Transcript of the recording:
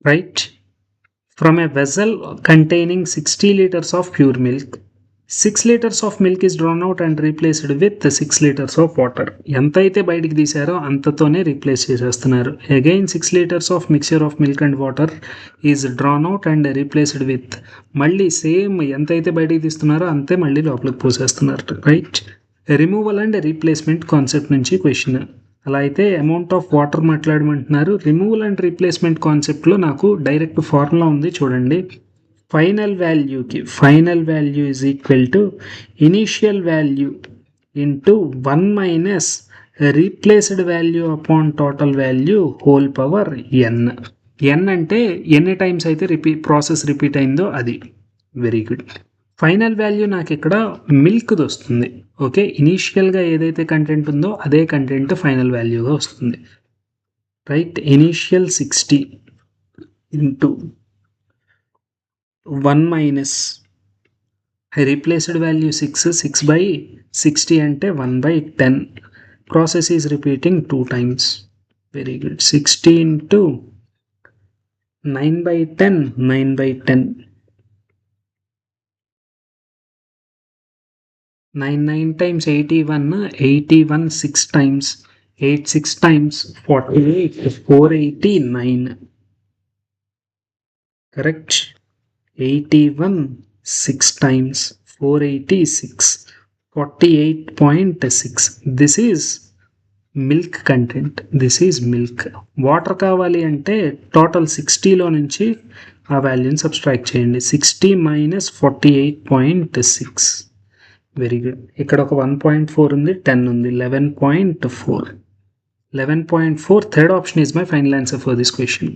right? From a vessel containing 60 liters of pure milk, 6 liters of milk is drawn out and replaced with 6 liters of water. ఎంతైతే బయటికి తీసారో అంతతోనే replace చేసేస్తున్నారు. Again 6 liters of mixture of milk and water is drawn out and replaced with, మళ్ళీ same ఎంతైతే బయటికి తీస్తున్నారో అంతే మళ్ళీ లోపలికి పోసేస్తున్నారు, right? Removal and replacement concept నుంచి క్వశ్చన్. అలా అయితే అమౌంట్ ఆఫ్ వాటర్ మాట్లాడమంటున్నారు. రిమూవల్ అండ్ రీప్లేస్మెంట్ కాన్సెప్ట్లో నాకు డైరెక్ట్ ఫార్ములా ఉంది చూడండి. Final value is equal to initial value into 1 minus replaced value upon total value whole power N. N అంటే ఎన్ని టైమ్స్ అయితే ప్రాసెస్ రిపీట్ అయిందో అది. Very good. ఫైనల్ వాల్యూ నాకు ఇక్కడ మిల్క్ది వస్తుంది. ఓకే, ఇనీషియల్గా ఏదైతే కంటెంట్ ఉందో అదే కంటెంట్ ఫైనల్ వాల్యూగా వస్తుంది, right? Initial 60 into 1 minus replaced value 6/60 అంటే 1/10. Process is repeating 2 times. Very good. 60 into 9/10, 9/10. 9 times 81 6 times, 8 6 times 48, 489. Correct? 81 6 times 486, 48.6. This is milk content. This is milk. Water కావాలి అంటే టోటల్ 60లో నుంచి ఆ వాల్యూని సబ్స్ట్రాక్ట్ చేయండి. 60 minus 48.6. Very good. ఇక్కడ ఒక 1.4 ఉంది, 10 ఉంది, 11.4. 11.4. Third option is my final answer for this question.